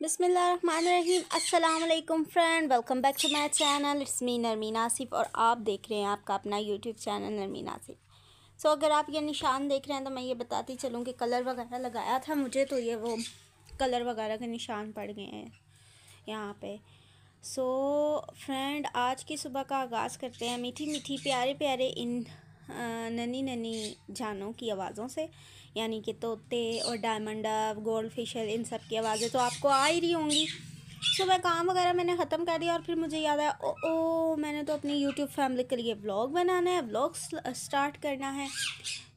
बिस्मिल्लाहिर्रहमानिर्रहीम। अस्सलाम वालेकुम friend, welcome back to my channel. It's me Narmeen Asif और आप देख रहे हैं आपका अपना यूट्यूब चैनल नरमीन आसिफ। अगर आप ये निशान देख रहे हैं तो मैं ये बताती चलूँ कि कलर वगैरह लगाया था मुझे, तो ये वो कलर वगैरह के निशान पड़ गए हैं यहाँ पे। फ्रेंड, आज की सुबह का आगाज़ करते हैं मीठी मीठी प्यारे प्यारे इन नन्ही नन्ही जानों की आवाज़ों से, यानी कि तोते और डायमंड डव, गोल्ड फिशर, इन सब की आवाज़ें तो आपको आ ही रही होंगी। सुबह काम वगैरह मैंने ख़त्म कर दिया और फिर मुझे याद आया, ओ मैंने तो अपनी यूट्यूब फैमिली के लिए व्लॉग बनाना है, व्लॉग स्टार्ट करना है।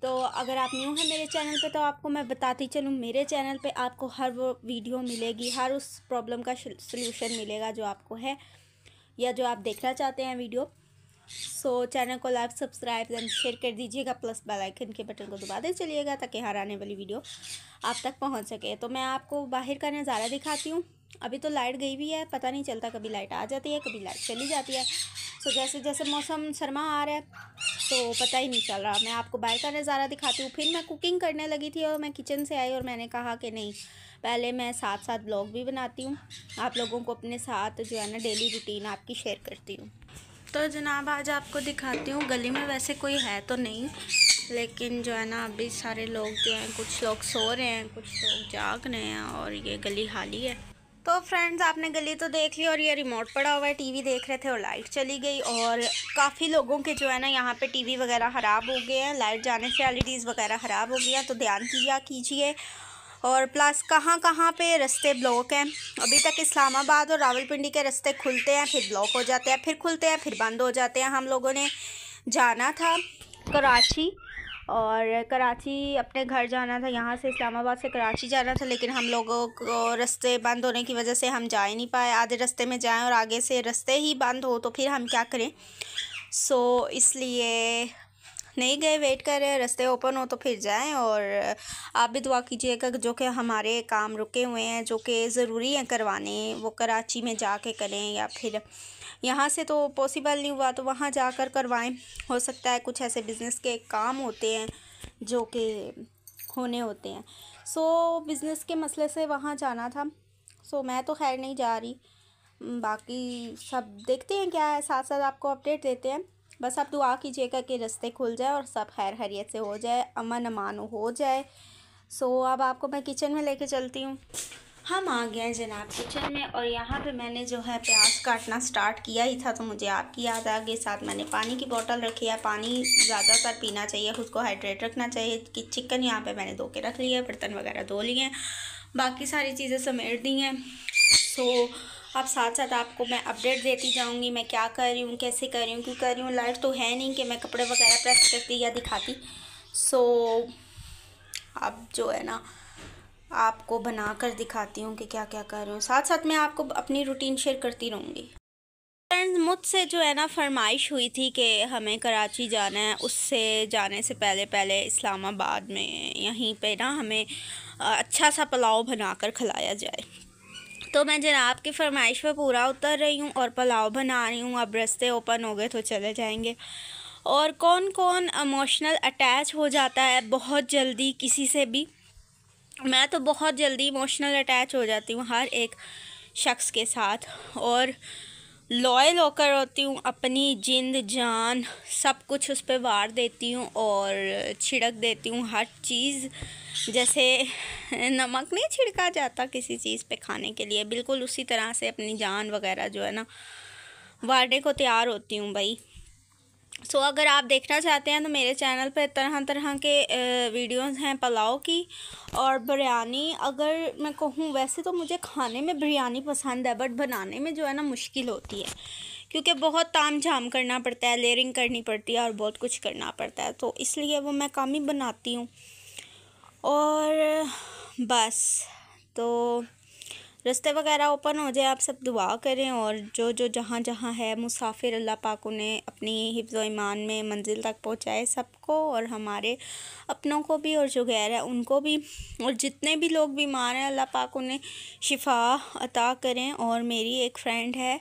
तो अगर आप न्यू हैं मेरे चैनल पे तो आपको मैं बताती चलूँ, मेरे चैनल पे आपको हर वो वीडियो मिलेगी, हर उस प्रॉब्लम का सल्यूशन मिलेगा जो आपको है या जो आप देखना चाहते हैं वीडियो। चैनल को लाइक, सब्सक्राइब एंड शेयर कर दीजिएगा, प्लस बेल आइकन के बटन को दबा दे चलिएगा ताकि हर आने वाली वीडियो आप तक पहुंच सके। तो मैं आपको बाहर का नज़ारा दिखाती हूँ। अभी तो लाइट गई भी है, पता नहीं चलता, कभी लाइट आ जाती है कभी लाइट चली जाती है। जैसे जैसे मौसम सरमा आ रहा है तो पता ही नहीं चल रहा। मैं आपको बाहर का नज़ारा दिखाती हूँ। फिर मैं कुकिंग करने लगी थी और मैं किचन से आई और मैंने कहा कि नहीं, पहले मैं साथ साथ ब्लॉग भी बनाती हूँ, आप लोगों को अपने साथ जो है ना डेली रूटीन आपकी शेयर करती हूँ। तो जनाब आज आपको दिखाती हूँ, गली में वैसे कोई है तो नहीं, लेकिन जो है ना अभी सारे लोग जो हैं, कुछ लोग सो रहे हैं, कुछ लोग जाग रहे हैं और ये गली खाली है। तो फ्रेंड्स, आपने गली तो देख ली और ये रिमोट पड़ा हुआ है, टीवी देख रहे थे और लाइट चली गई। और काफ़ी लोगों के जो है ना यहाँ पे टीवी वगैरह ख़राब हो गए हैं, लाइट जाने से एलईडीज़ वगैरह ख़राब हो गई हैं, तो ध्यान दिया कीजिए। और प्लस कहाँ पे रास्ते ब्लॉक हैं। अभी तक इस्लामाबाद और रावलपिंडी के रास्ते खुलते हैं, फिर ब्लॉक हो जाते हैं, फिर खुलते हैं, फिर बंद हो जाते हैं। हम लोगों ने जाना था कराची, और कराची अपने घर जाना था, यहाँ से इस्लामाबाद से कराची जाना था, लेकिन हम लोगों को रास्ते बंद होने की वजह से हम जा ही नहीं पाए। आधे रास्ते में जाएं और आगे से रास्ते ही बंद हो तो फिर हम क्या करें। इसलिए नहीं गए, वेट कर रहे हैं रास्ते ओपन हो तो फिर जाएं। और आप भी दुआ कीजिएगा जो कि हमारे काम रुके हुए हैं, जो कि ज़रूरी हैं करवाने, वो कराची में जाके करें, या फिर यहाँ से तो पॉसिबल नहीं हुआ तो वहाँ जाकर करवाएं। हो सकता है कुछ ऐसे बिज़नेस के काम होते हैं जो कि होने होते हैं। बिज़नेस के मसले से वहाँ जाना था। मैं तो खैर नहीं जा रही, बाकी सब देखते हैं क्या है, साथ साथ आपको अपडेट देते हैं। बस आप दुआ कीजिएगा कि रास्ते खुल जाए और सब खैर खैरियत से हो जाए, अमन अमान हो जाए। अब आपको मैं किचन में लेके चलती हूँ। हम आ गए हैं जनाब किचन में, और यहाँ पे मैंने जो है प्याज काटना स्टार्ट किया ही था तो मुझे आपकी याद आ गई। साथ मैंने पानी की बोतल रखी है, पानी ज़्यादातर पीना चाहिए, खुद को हाइड्रेट रखना चाहिए। कि चिकन यहाँ पे मैंने धो के रख लिया है, बर्तन वगैरह धो लिए हैं, बाकी सारी चीज़ें समेट दी हैं। अब साथ साथ आपको मैं अपडेट देती जाऊंगी, मैं क्या कर रही हूँ, कैसे कर रही हूँ, क्यों कर रही हूँ। लाइट तो है नहीं कि मैं कपड़े वगैरह प्रेस करती या दिखाती। अब जो है ना आपको बना कर दिखाती हूँ कि क्या क्या कर रही हूँ, साथ साथ मैं आपको अपनी रूटीन शेयर करती रहूँगी। फ्रेंड्स, मुझसे जो है ना फरमाइश हुई थी कि हमें कराची जाना है, उससे जाने से पहले पहले इस्लामाबाद में यहीं पे ना हमें अच्छा सा पुलाव बनाकर खिलाया जाए। तो मैं जनाब की फरमाइश पे पूरा उतर रही हूँ और पुलाव बना रही हूँ। अब रास्ते ओपन हो गए तो चले जाएंगे। और कौन कौन इमोशनल अटैच हो जाता है बहुत जल्दी किसी से भी। मैं तो बहुत जल्दी इमोशनल अटैच हो जाती हूँ हर एक शख्स के साथ, और लॉयल होकर होती हूँ, अपनी जिंद जान सब कुछ उस पर वार देती हूँ और छिड़क देती हूँ हर चीज़। जैसे नमक नहीं छिड़का जाता किसी चीज़ पे खाने के लिए, बिल्कुल उसी तरह से अपनी जान वगैरह जो है ना वारने को तैयार होती हूँ भाई। अगर आप देखना चाहते हैं तो मेरे चैनल पे तरह तरह के वीडियोस हैं पुलाव की और बिरयानी। अगर मैं कहूँ वैसे तो मुझे खाने में बिरयानी पसंद है, बट बनाने में जो है ना मुश्किल होती है, क्योंकि बहुत ताम झाम करना पड़ता है, लेयरिंग करनी पड़ती है और बहुत कुछ करना पड़ता है, तो इसलिए वो मैं कम ही बनाती हूँ। और बस तो रास्ते वगैरह ओपन हो जाए, आप सब दुआ करें, और जो जो जहाँ जहाँ है मुसाफिर अल्लाह पाक उन्हें अपनी हिफ्ज़ व ईमान में मंजिल तक पहुँचाए सबको, और हमारे अपनों को भी और जो गैर है उनको भी, और जितने भी लोग बीमार हैं अल्लाह पाक उन्हें शिफा अता करें। और मेरी एक फ्रेंड है,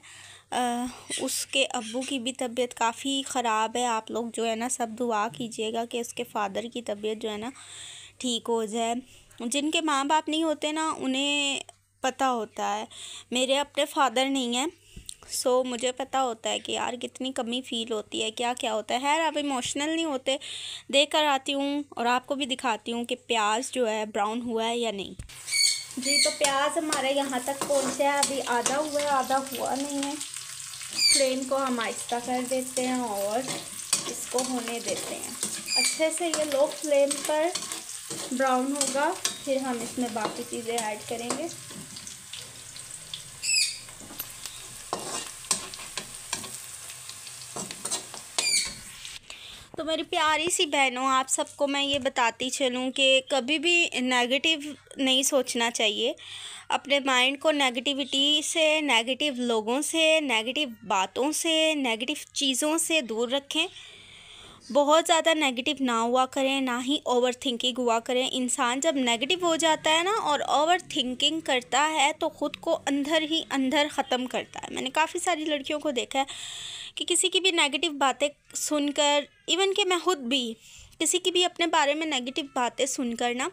उसके अब्बू की भी तबीयत काफ़ी ख़राब है। आप लोग जो है ना सब दुआ कीजिएगा कि उसके फ़ादर की तबीयत जो है ना ठीक हो जाए। जिनके माँ बाप नहीं होते ना उन्हें पता होता है। मेरे अपने फादर नहीं हैं, सो मुझे पता होता है कि यार कितनी कमी फ़ील होती है, क्या क्या होता है। खैर आप इमोशनल नहीं होते, देख कर आती हूँ और आपको भी दिखाती हूँ कि प्याज जो है ब्राउन हुआ है या नहीं। जी तो प्याज हमारे यहाँ तक पहुँचा है, अभी आधा हुआ है आधा हुआ नहीं है। फ्लेम को हम आहिस्ता कर देते हैं और इसको होने देते हैं अच्छे से। ये लो फ्लेम पर ब्राउन होगा, फिर हम इसमें बाकी चीज़ें ऐड करेंगे। तो मेरी प्यारी सी बहनों, आप सबको मैं ये बताती चलूँ कि कभी भी नेगेटिव नहीं सोचना चाहिए। अपने माइंड को नेगेटिविटी से, नेगेटिव लोगों से, नेगेटिव बातों से, नेगेटिव चीज़ों से दूर रखें। बहुत ज़्यादा नेगेटिव ना हुआ करें, ना ही ओवर थिंकिंग हुआ करें। इंसान जब नेगेटिव हो जाता है ना और ओवर थिंकिंग करता है तो ख़ुद को अंदर ही अंदर ख़त्म करता है। मैंने काफ़ी सारी लड़कियों को देखा है कि किसी की भी नेगेटिव बातें सुनकर, इवन कि मैं खुद भी किसी की भी अपने बारे में नेगेटिव बातें सुनकर ना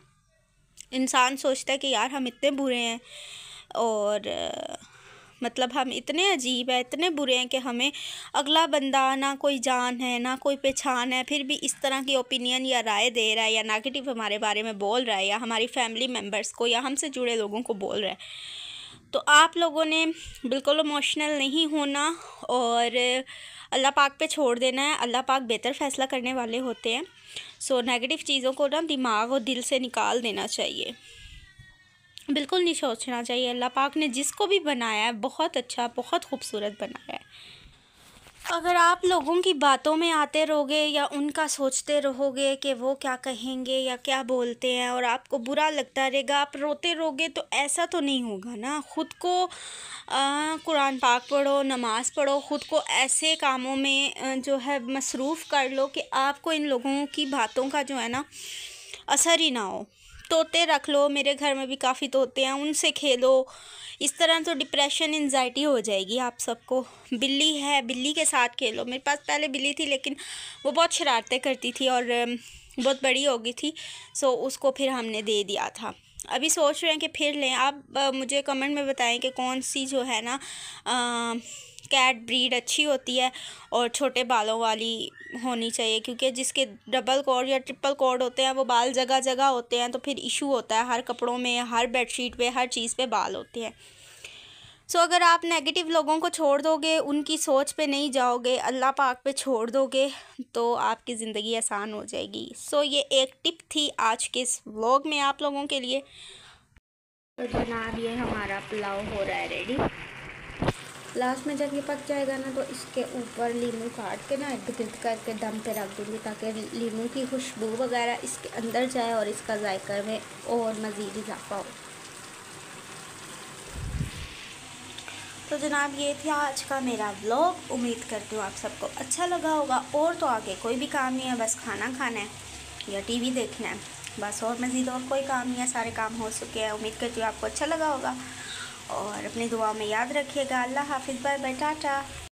इंसान सोचता है कि यार हम इतने बुरे हैं और मतलब हम इतने अजीब हैं, इतने बुरे हैं कि हमें अगला बंदा ना कोई जान है ना कोई पहचान है, फिर भी इस तरह की ओपिनियन या राय दे रहा है या नेगेटिव हमारे बारे में बोल रहा है या हमारी फैमिली मेम्बर्स को या हमसे जुड़े लोगों को बोल रहा है। तो आप लोगों ने बिल्कुल इमोशनल नहीं होना और अल्लाह पाक पे छोड़ देना है। अल्लाह पाक बेहतर फ़ैसला करने वाले होते हैं। सो नेगेटिव चीज़ों को ना दिमाग और दिल से निकाल देना चाहिए, बिल्कुल नहीं सोचना चाहिए। अल्लाह पाक ने जिसको भी बनाया है बहुत अच्छा, बहुत खूबसूरत बनाया है। अगर आप लोगों की बातों में आते रहोगे या उनका सोचते रहोगे कि वो क्या कहेंगे या क्या बोलते हैं और आपको बुरा लगता रहेगा, आप रोते रहोगे, तो ऐसा तो नहीं होगा ना। ख़ुद को कुरान पाक पढ़ो, नमाज़ पढ़ो, ख़ुद को ऐसे कामों में जो है मसरूफ़ कर लो कि आपको इन लोगों की बातों का जो है ना असर ही ना हो। तोते रख लो, मेरे घर में भी काफ़ी तोते हैं, उनसे खेलो। इस तरह तो डिप्रेशन, एंजाइटी हो जाएगी आप सबको। बिल्ली है, बिल्ली के साथ खेलो। मेरे पास पहले बिल्ली थी लेकिन वो बहुत शरारतें करती थी और बहुत बड़ी हो गई थी, सो उसको फिर हमने दे दिया था। अभी सोच रहे हैं कि फिर लें। आप मुझे कमेंट में बताएं कि कौन सी जो है ना कैट ब्रीड अच्छी होती है और छोटे बालों वाली होनी चाहिए, क्योंकि जिसके डबल कोड या ट्रिपल कोड होते हैं वो बाल जगह जगह होते हैं, तो फिर इशू होता है। हर कपड़ों में, हर बेडशीट पे, हर चीज़ पे बाल होते हैं। सो अगर आप नेगेटिव लोगों को छोड़ दोगे, उनकी सोच पे नहीं जाओगे, अल्लाह पाक पे छोड़ दोगे, तो आपकी ज़िंदगी आसान हो जाएगी। सो ये एक टिप थी आज के इस व्लॉग में आप लोगों के लिए। तो जनाब ये हमारा पुलाव हो रहा है रेडी। लास्ट में जब ये पक जाएगा ना तो इसके ऊपर लीमू काट के ना इर्द गिर्द करके दम पे रख दूँगी ताकि लीमू की खुशबू वगैरह इसके अंदर जाए और इसका जायका में और मज़ीद इजाफा हो। तो जनाब ये था आज का मेरा व्लॉग। उम्मीद करती हूँ आप सबको अच्छा लगा होगा। और तो आगे कोई भी काम नहीं है, बस खाना खाना है या टीवी देखना है, बस और मज़ीद और कोई काम नहीं है, सारे काम हो चुके हैं। उम्मीद करती हूँ आपको अच्छा लगा होगा और अपनी दुआ में याद रखिएगा। अल्लाह हाफिज़, बाय बाय, टाटा।